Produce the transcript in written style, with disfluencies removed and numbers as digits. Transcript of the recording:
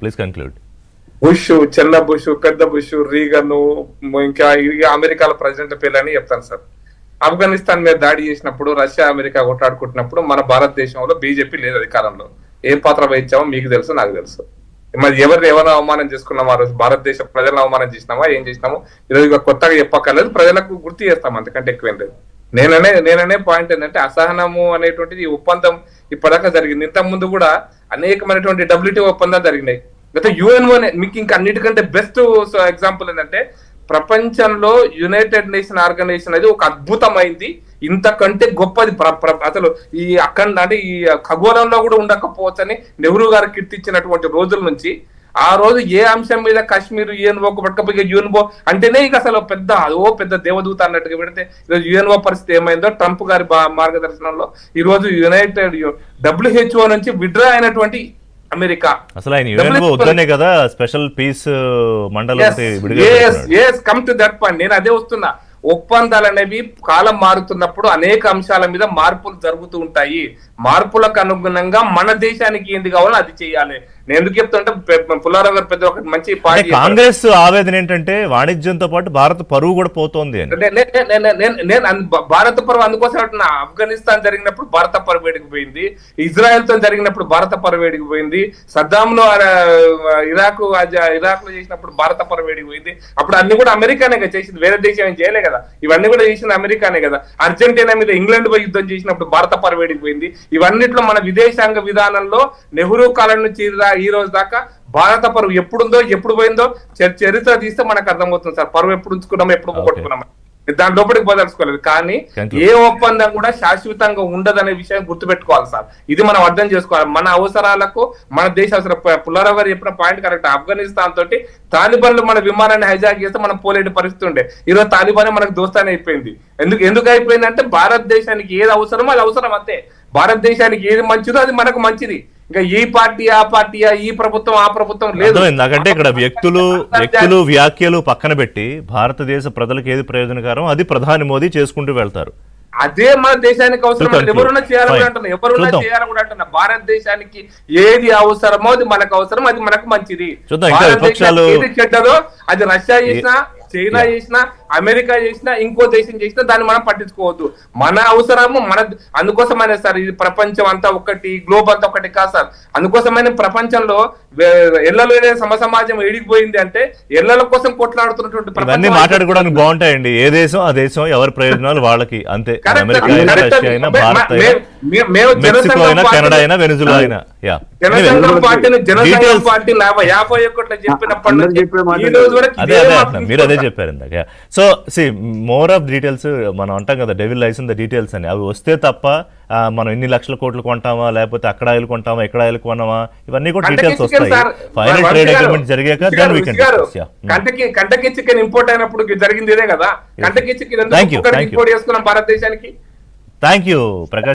Please conclude. Bush, చిన్న bush, పెద్ద bush, Reagan, ఇంకా అమెరికాలో ప్రెసిడెంట్ పేర్లని చెప్తాను సార్. ఆఫ్ఘనిస్తాన్ మీద దాడి చేసినప్పుడు రష్యా అమెరికా కొట్లాడుకుంటున్నప్పుడు మన భారతదేశంలో బీజేపీ లేదు అధికారంలో. ఏం పాత్ర వహించామో మీకు తెలుసు, నాకు తెలుసు. మరి ఎవరిని అవమానం చేసుకున్నామో ఆ రోజు భారతదేశ ప్రజలను అవమానం చేసినామా, ఏం చేసినామో ఈరోజు కొత్తగా చెప్పక్కర్లేదు, ప్రజలకు గుర్తు చేస్తాం, అంతకంటే ఎక్కువేం లేదు. నేననే పాయింట్ ఏంటంటే అసహనము అనేటువంటిది ఈ ఒప్పందం ఇప్పటిదాకా జరిగింది. ఇంతకు ముందు కూడా అనేకమైనటువంటి WTO ఒప్పందాలు జరిగినాయి. గత UNO మీకు ఇంకా అన్నిటికంటే బెస్ట్ ఎగ్జాంపుల్ ఏంటంటే ప్రపంచంలో యునైటెడ్ నేషన్ ఆర్గనైజేషన్ అనేది ఒక అద్భుతమైంది. ఇంతకంటే గొప్పది అసలు ఈ అఖండ అంటే ఈ ఖగోళంలో కూడా ఉండకపోవచ్చని నెహ్రూ గారు కీర్తించినటువంటి రోజుల నుంచి ఆ రోజు ఏ అంశం మీద కాశ్మీర్ UNOకు పట్టుకపోయి UNO అంటేనే ఇక అసలు పెద్ద దేవదూత అన్నట్టుగా పెడితే ఈరోజు UNO పరిస్థితి ఏమైందో ట్రంప్ గారి మార్గదర్శనంలో ఈ రోజు యునైటెడ్ WHO నుంచి విడ్రా అయినటువంటి అమెరికా అసలు ఆయన UNO వద్దనే కదా స్పెషల్ పీస్ మండలం కమ్ టు దట్ పాయింట్. నేను అదే వస్తున్నా. ఒప్పందాలు అనేవి కాలం మారుతున్నప్పుడు అనేక అంశాల మీద మార్పులు జరుగుతూ ఉంటాయి. మార్పులకు అనుగుణంగా మన దేశానికి ఏంది కావాలో అది చేయాలి. నేను ఎందుకు చెప్తుంటే పుల్లారావు గారు పెద్ద ఒకటి మంచి పాయింట్. కాంగ్రెస్ ఆవేదన ఏంటంటే వాణిజ్యంతో పాటు భారత పరువు కూడా పోతోంది. భారత పరువు అందుకోసం అంటున్నా. ఆఫ్ఘనిస్తాన్ జరిగినప్పుడు భారత పరువు వేడికిపోయింది, ఇజ్రాయెల్ తో జరిగినప్పుడు భారత పరువు వేడికిపోయింది, సద్దాం లో ఇరాక్ లో చేసినప్పుడు భారత పరువు వేడికిపోయింది. అప్పుడు అన్ని కూడా అమెరికానే చేసింది, వేరే దేశం ఏం చేయలే కదా. ఇవన్నీ కూడా చేసింది అమెరికానే కదా. అర్జెంటీనా మీద ఇంగ్లాండ్ పై యుద్ధం చేసినప్పుడు భారత పరువు వేడికిపోయింది. ఇవన్నిట్లో మన విదేశాంగ విధానంలో నెహ్రూ కాలం నుంచి ఈ రోజు దాకా భారత పరువు ఎప్పుడుందో ఎప్పుడు పోయిందో చరిత్ర తీస్తే మనకు అర్థమవుతుంది సార్. పరువు ఎప్పుడు ఉంచుకున్నామో ఎప్పుడు పోగొట్టుకున్నామో దాని లోపలికి పోదలుచుకోలేదు. కానీ ఏ ఒప్పందం కూడా శాశ్వతంగా ఉండదనే విషయం గుర్తుపెట్టుకోవాలి సార్. ఇది మనం అర్థం చేసుకోవాలి. మన అవసరాలకు మన దేశ అవసరం. పుల్లారావు గారు చెప్పిన పాయింట్ కరెక్ట్. ఆఫ్ఘనిస్తాన్ తోటి తాలిబాన్లు మన విమానాన్ని హైజాక్ చేస్తే మనం పోలేని పరిస్థితి ఉండే. ఈరోజు తాలిబాన్ మనకు దోస్తానే అయిపోయింది. ఎందుకు అయిపోయింది అంటే భారతదేశానికి ఏది అవసరమో అది అవసరం అంతే. భారతదేశానికి ఏది మంచిదో అది మనకు మంచిది. ఇంకా ఈ పార్టీ ఆ పార్టీయా, ఈ ప్రభుత్వం ఆ ప్రభుత్వం లేదు. ఎందుకంటే ఇక్కడ వ్యక్తులు వ్యాఖ్యలు పక్కన పెట్టి భారతదేశ ప్రజలకు ఏది ప్రయోజనకరం అది ప్రధాని మోదీ చేసుకుంటూ వెళ్తారు. అదే మన దేశానికి అవసరం. ఎవరున్నా చేయాలని అంటున్నా, ఎవరున్నా చేయాలని కూడా అంటున్నా. భారతదేశానికి ఏది అవసరమో అది మనకు అవసరం, అది మనకు మంచిది. ఏది చెడ్డదో అది రష్యా చేసినా, చైనా చేసినా, అమెరికా చేసినా, ఇంకో దేశం చేసినా దాన్ని మనం పట్టించుకోవద్దు. మన అవసరము అందుకోసమైనా సార్ ఇది ప్రపంచం అంతా ఒకటి, గ్లోబ్ అంతా ఒకటి కాదు సార్. అందుకోసమైన ప్రపంచంలో ఎల్లలు సమాజం ఎడిగిపోయింది అంటే ఎల్లల కోసం కొట్లాడుతున్నటువంటి ఇవన్నీ మాట్లాడుకోవడానికి బాగుంటాయండి. ఏ దేశం ఆ దేశం ఎవరి ప్రయోజనాలు వాళ్ళకి అంతే. అమెరికా అయినా, రష్యా అయినా, భారత్ అయినా, మెక్సికో అయినా, కెనడా అయినా, వెనిజులా అయినా. జనసంఘం పార్టీని జనసంఘం పార్టీ 51 చెప్పినప్పటి నుంచి ఈ రోజు వరకు మీరు అదే చెప్పారు ఇందాక. సో మోర్ ఆఫ్ డీటెయిల్స్ మనం అంటాం కదా, devil lies in the details అని. అవి వస్తే తప్ప మనం ఎన్ని లక్షల కోట్లు కొంటామా, లేకపోతే అక్కడ ఆయిల్ కొంటామా, ఎక్కడ ఆయిల్ కొన్నామా, ఇవన్నీ కూడా డీటెయిల్స్ వస్తాయి. ఫైనల్ ట్రేడ్ అగ్రిమెంట్ జరిగాక దాని వీకెండ్. కంటకి చికెన్ ఇంపోర్ట్ అయినప్పుడు జరిగింది ఇదే కదా. కంటకి చికెన్ ఇంపోర్ట్ చేసుకున్నాం భారతదేశానికి. Thank you Prakash.